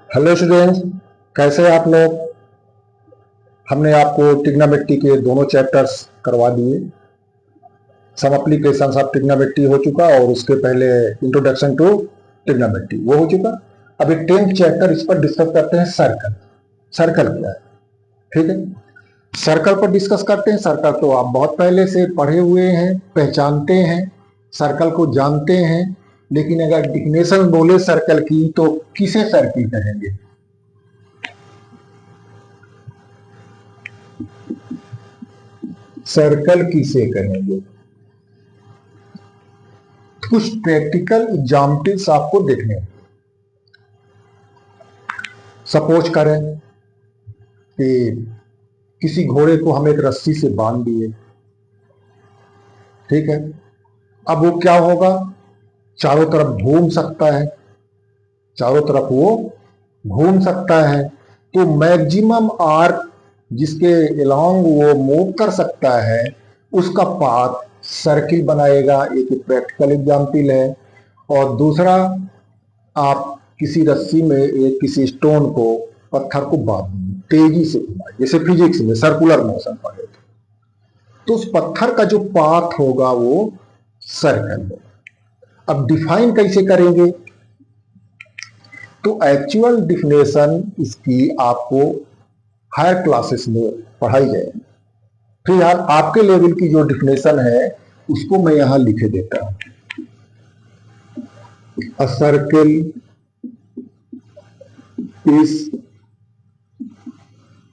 Hello students, कैसे हैं आप लोग। हमने आपको ट्रिग्नोमेट्री के दोनों चैप्टर्स करवा दिए। सम एप्लीकेशंस ऑफ ट्रिग्नोमेट्री हो चुका और उसके पहले इंट्रोडक्शन टू ट्रिग्नोमेट्री वो हो चुका। अभी 10th चैप्टर इस पर डिस्कस करते हैं। सर्कल। सर्कल क्या है, ठीक है। सर्कल पर डिस्कस करते हैं। सर्कल तो आप बहुत पहले से पढ़े हुए हैं, पहचानते हैं, सर्कल को जानते हैं। लेकिन अगर डिफिनेशन बोले सर्कल की तो किसे सर्किल कहेंगे? सर्कल किसे कहेंगे? कुछ प्रैक्टिकल एग्जाम्पल्स आपको देखने हैं। सपोज करें कि किसी घोड़े को हम एक रस्सी से बांध दिए, ठीक है। अब वो क्या होगा, चारों तरफ घूम सकता है, चारों तरफ वो घूम सकता है। तो मैक्सिमम आर्क जिसके अलोंग वो मूव कर सकता है उसका पाथ सर्किल बनाएगा। एक प्रैक्टिकल एग्जाम्पल है। और दूसरा, आप किसी रस्सी में एक किसी स्टोन को, पत्थर को बांध तेजी से घुमाए, जैसे फिजिक्स में सर्कुलर मोशन पढ़े तो उस पत्थर का जो पाथ होगा वो सर्कल होगा। अब डिफाइन कैसे करेंगे? तो एक्चुअल डिफिनेशन इसकी आपको हायर क्लासेस में पढ़ाई जाएगी। फिलहाल आपके लेवल की जो डिफिनेशन है उसको मैं यहां लिखे देता हूं। A circle is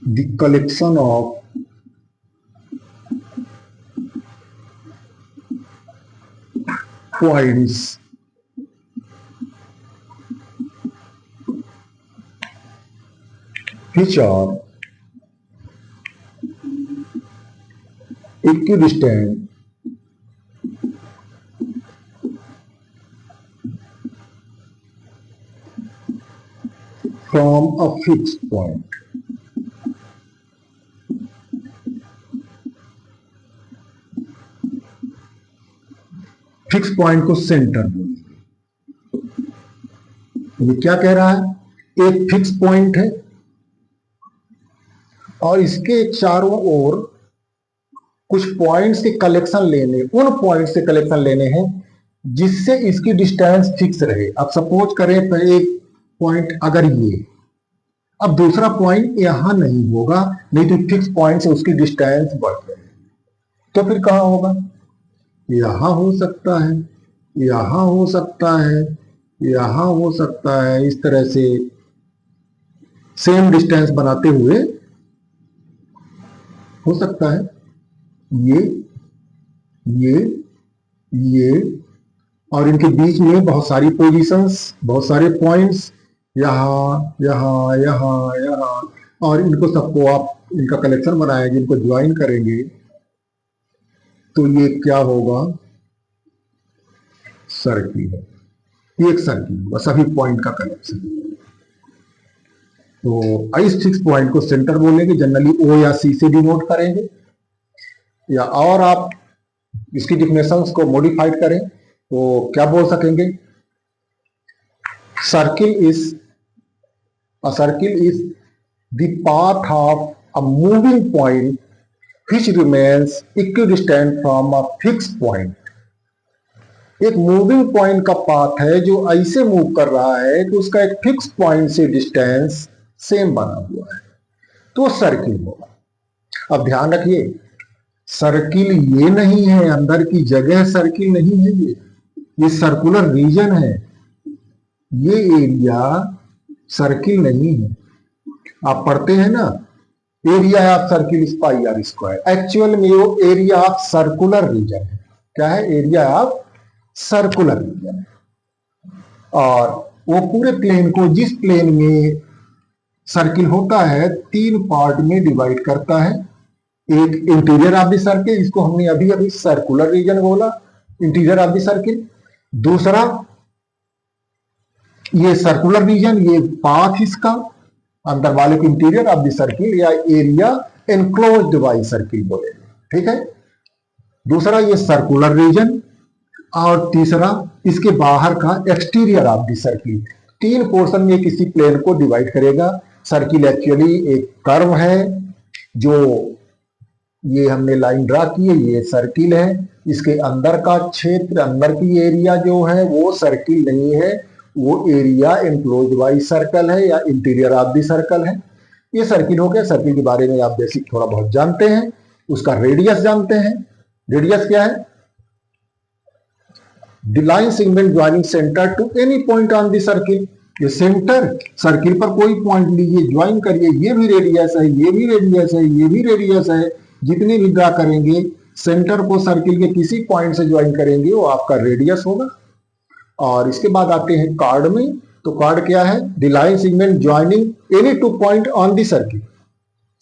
the collection of points which are equidistant from a fixed point. Fix point को सेंटर बोलेंगे। ये क्या कह रहा है? एक फिक्स पॉइंट है और इसके चारों ओर कुछ पॉइंट्स के कलेक्शन लेने, उन पॉइंट्स से कलेक्शन लेने हैं जिससे इसकी डिस्टेंस फिक्स रहे। अब सपोज करें तो एक पॉइंट अगर ये, अब दूसरा पॉइंट यहां नहीं होगा, नहीं तो फिक्स पॉइंट से उसकी डिस्टेंस बढ़ जाएगी। तो फिर कहां होगा? यहां हो सकता है, यहां हो सकता है, यहां हो सकता है। इस तरह से सेम डिस्टेंस बनाते हुए हो सकता है ये, ये, ये, और इनके बीच में बहुत सारी पोजीशंस, बहुत सारे पॉइंट्स, यहां, यहां, यहां, यहां, और इनको सबको आप इनका कलेक्शन बनाएंगे, इनको ज्वाइन करेंगे तो ये क्या होगा? सर्किल है। ये एक सर्किल होगा, सभी पॉइंट का कलेक्शन। तो इस फिक्स पॉइंट को सेंटर बोलेंगे, जनरली ओ या सी से डिनोट करेंगे। या और आप इसकी डिफिनेशंस को मॉडिफाइड करें तो क्या बोल सकेंगे? a circle is the path of a moving point which remains equidistant from a fixed point. एक मूविंग पॉइंट का पाथ है जो ऐसे मूव कर रहा है कि उसका एक फिक्स पॉइंट से डिस्टेंस सेम बना हुआ है, तो सर्किल होगा। अब ध्यान रखिए, सर्किल ये नहीं है, अंदर की जगह सर्किल नहीं है, ये सर्कुलर रीजन है। ये एरिया सर्किल नहीं है। आप पढ़ते हैं ना, area of circle is pi R square. Actual में वो एरिया ऑफ सर्कुलर रीजन है। क्या है? एरिया ऑफ सर्कुलर रीजन है। और वो पूरे प्लेन को, जिस प्लेन में सर्किल होता है, 3 पार्ट में डिवाइड करता है। एक इंटीरियर ऑफ द सर्किल, इसको हमने अभी अभी सर्कुलर रीजन बोला, इंटीरियर ऑफ द सर्किल। दूसरा, ये सर्कुलर रीजन, ये पाथ इसका अंदर वाले को इंटीरियर ऑफ द सर्किल या एरिया एनक्लोज्ड बाय सर्किल बोले, ठीक है। दूसरा ये सर्कुलर रीजन, और तीसरा इसके बाहर का एक्सटीरियर ऑफ द सर्किल। तीन पोर्शन में किसी प्लेन को डिवाइड करेगा। सर्किल एक्चुअली एक कर्व है, जो ये हमने लाइन ड्रा की है, ये सर्किल है। इसके अंदर का क्षेत्र, अंदर की एरिया जो है वो सर्किल नहीं है, वो एरिया एनक्लोज्ड बाय सर्कल है या इंटीरियर ऑफ द सर्कल है। ये सर्किल हो गया। सर्किल के बारे में आप बेसिक थोड़ा बहुत जानते हैं। उसका रेडियस जानते हैं। रेडियस क्या है? The line segment joining centre to any point on the circle. ये सेंटर, सर्किल पर कोई पॉइंट लीजिए, ज्वाइन करिए, ये भी रेडियस है, ये भी रेडियस है, ये भी रेडियस है। जितने भी ड्रा करेंगे, सेंटर को सर्किल के किसी पॉइंट से ज्वाइन करेंगे, वो आपका रेडियस होगा। और इसके बाद आते हैं कार्ड में। तो कार्ड क्या है? The line segment joining any two point on the circle.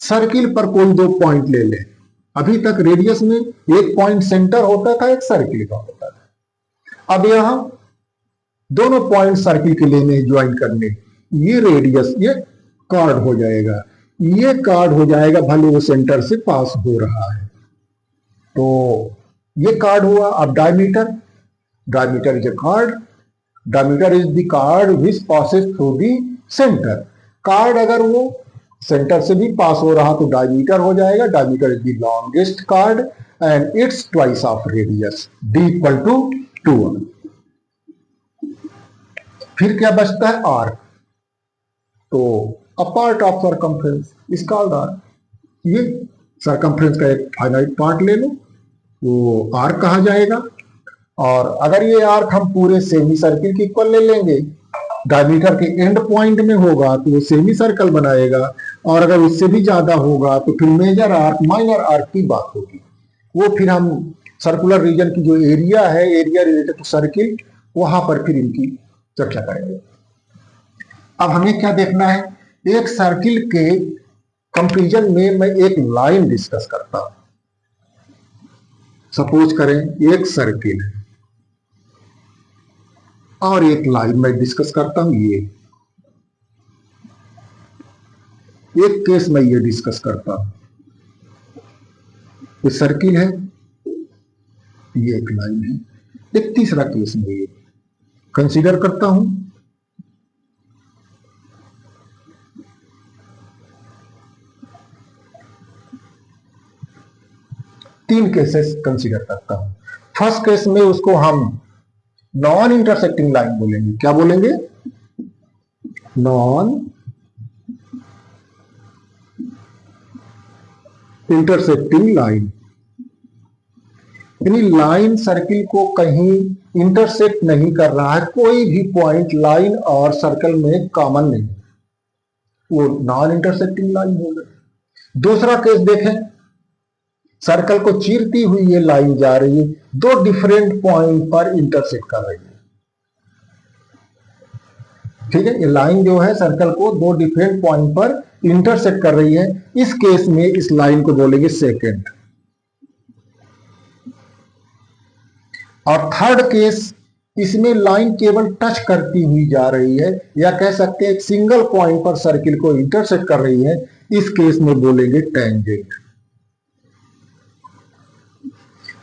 Circle पर कोई दो पॉइंट ले ले। अभी तक रेडियस में एक पॉइंट सेंटर होता था, एक सर्किल का होता था। अब यहां दोनों पॉइंट सर्किल के लेने, ज्वाइन करने, ये रेडियस, ये कार्ड हो जाएगा। ये कार्ड हो जाएगा, भले वो सेंटर से पास हो रहा है। तो ये कार्ड हुआ। अब diameter, diameter is a card. Diameter is the card which passes through the centre. Card अगर वो सेंटर से भी पास हो रहा तो डायमीटर हो जाएगा। Diameter is the longest chord and it's twice of radius, d equal to 2। फिर क्या बचता है? आर्क। तो a part of circumference is called arc. ये सर्कमफ्रेंस का एक फाइनाइट पार्ट ले लो, वो आर्क कहा जाएगा। और अगर ये आर्क हम पूरे सेमी सर्किल के इक्वल ले लेंगे, डायमीटर के एंड पॉइंट में होगा तो वो सेमी सर्कल बनाएगा। और अगर उससे भी ज्यादा होगा तो फिर मेजर आर्क, माइनर आर्क की बात होगी। वो फिर हम सर्कुलर रीजन की जो एरिया है, एरिया रिलेटेड टू सर्किल, वहां पर फिर इनकी चर्चा करेंगे। अब हमें क्या देखना है? एक सर्किल के कंपेरिजन में मैं एक लाइन डिस्कस करता हूं। सपोज करें एक सर्किल है और एक लाइन में डिस्कस करता हूं। ये एक केस में ये डिस्कस करता हूं। ये सर्किल है, ये एक लाइन है। एक तीसरा केस में ये कंसीडर करता हूं। तीन केसेस कंसीडर करता हूं। फर्स्ट केस में उसको हम नॉन इंटरसेक्टिंग लाइन बोलेंगे। क्या बोलेंगे? Non intersecting line. यानी लाइन सर्किल को कहीं इंटरसेक्ट नहीं कर रहा है, कोई भी पॉइंट लाइन और सर्कल में कॉमन नहीं, वो नॉन इंटरसेक्टिंग लाइन हो गई। दूसरा केस देखें, सर्कल को चीरती हुई ये लाइन जा रही है, दो डिफरेंट पॉइंट पर इंटरसेक्ट कर रही है। ठीक है, ये लाइन जो है सर्कल को दो डिफरेंट पॉइंट पर इंटरसेक्ट कर रही है। इस केस में इस लाइन को बोलेंगे सेकेंड। और थर्ड केस, इसमें लाइन केवल टच करती हुई जा रही है, या कह सकते हैं एक सिंगल पॉइंट पर सर्किल को इंटरसेक्ट कर रही है। इस केस में बोलेंगे टेंजेंट।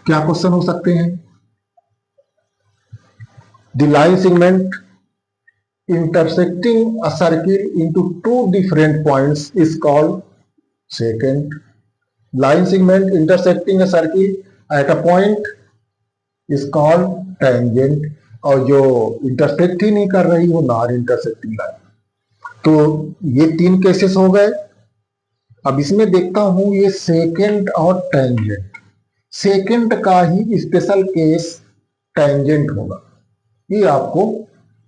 क्या क्वेश्चन हो सकते हैं? The line segment intersecting a circle into two different points is called secant. Line segment intersecting a circle at a point is called tangent. और जो इंटरसेक्ट ही नहीं कर रही वो नॉन इंटरसेक्टिंग लाइन। तो ये तीन केसेस हो गए। अब इसमें देखता हूं ये सेकेंड और टेंजेंट। सेकेंड का ही स्पेशल केस टेंजेंट होगा। ये आपको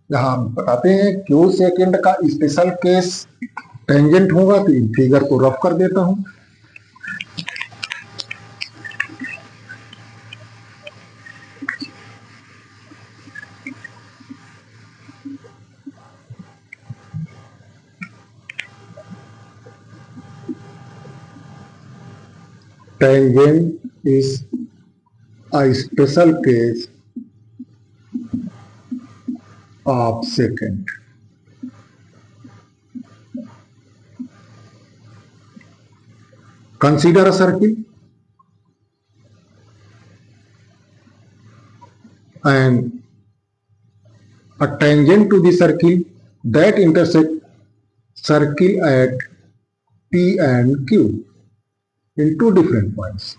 यहां बताते हैं क्यों सेकेंड का स्पेशल केस टेंजेंट होगा। तो इन फिगर को रफ कर देता हूं। Tangent is a special case of secant. Consider a circle and a tangent to the circle that intersect circle at P and Q in two different points.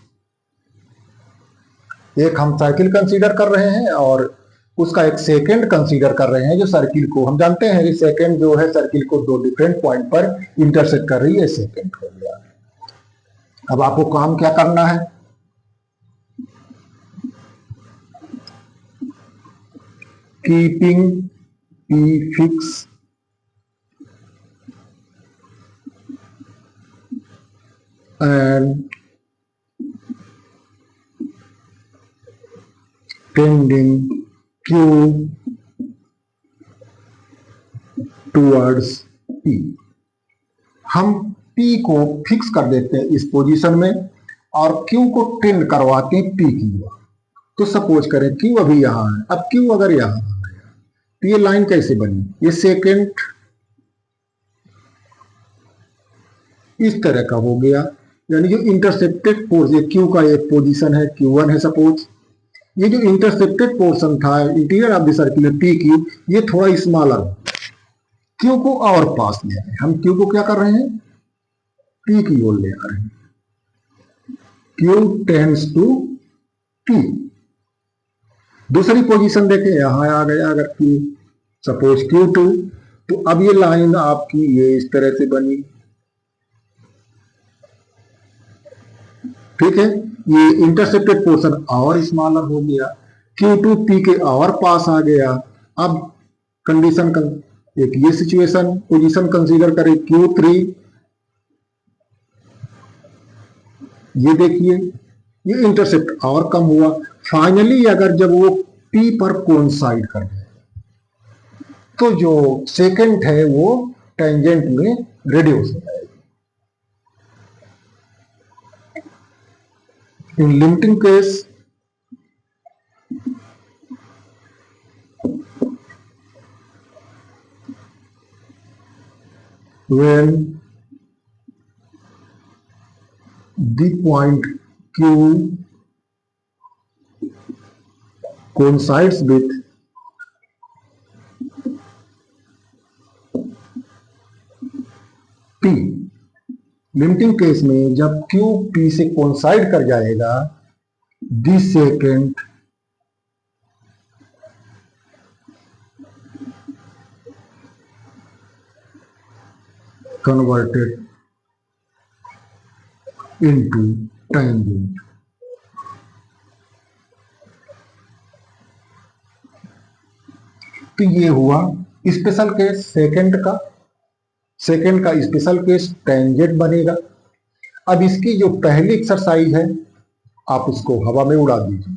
एक हम circle consider कर रहे हैं और उसका एक सेकंड कंसीडर कर रहे हैं जो सर्किल को हम जानते हैं सेकंड जो है सर्किल को दो डिफरेंट पॉइंट पर इंटरसेक्ट कर रही है, सेकंड हो गया। अब आपको काम क्या करना है, keeping P fix and tending Q towards P। हम P को फिक्स कर देते हैं इस पोजीशन में और Q को टेंड करवाते हैं P की ओर। तो सपोज करें Q अभी यहां है, अब Q अगर यहां आ गया तो ये लाइन कैसे बनी, ये सेकेंड इस तरह का हो गया, यानी जो इंटरसेप्टेड पोर्शन, ये Q का एक पोजीशन है, Q1 है सपोज, ये जो इंटरसेप्टेड पोर्शन था interior of the circular P की, ये थोड़ा स्मॉलर Q को और पास ले आए। हम Q को क्या कर रहे हैं, P की ओर ले आ रहे हैं, Q टेंड्स टू P। दूसरी पोजीशन देखें, यहां आ गया अगर Q सपोज Q2, तो अब ये लाइन आपकी ये इस तरह से बनी, ठीक है, ये इंटरसेप्टेड पोर्शन और स्मॉलर हो गया, Q2 P के और पास आ गया। अब कंडीशन एक ये सिचुएशन पोजीशन कंसीडर करें Q3, ये देखिए ये इंटरसेप्ट और कम हुआ। फाइनली अगर जब वो P पर कोइंसाइड कर जाए तो जो सेकेंड है वो टेंजेंट में रिड्यूस हो जाएगा। In limiting case, when the point Q coincides with P, limiting case में जब Q P से कोइंसाइड कर जाएगा, this second converted into tangent. तो ये हुआ स्पेशल केस सेकेंड का स्पेशल केस टेंजेंट बनेगा। अब इसकी जो पहली एक्सरसाइज है आप उसको हवा में उड़ा दीजिए,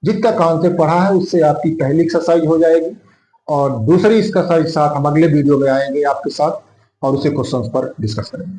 जितना कॉन्सेप्ट पढ़ा है उससे आपकी पहली एक्सरसाइज हो जाएगी और दूसरी एक्सरसाइज साथ हम अगले वीडियो में आएंगे आपके साथ और उसे क्वेश्चंस पर डिस्कस करेंगे।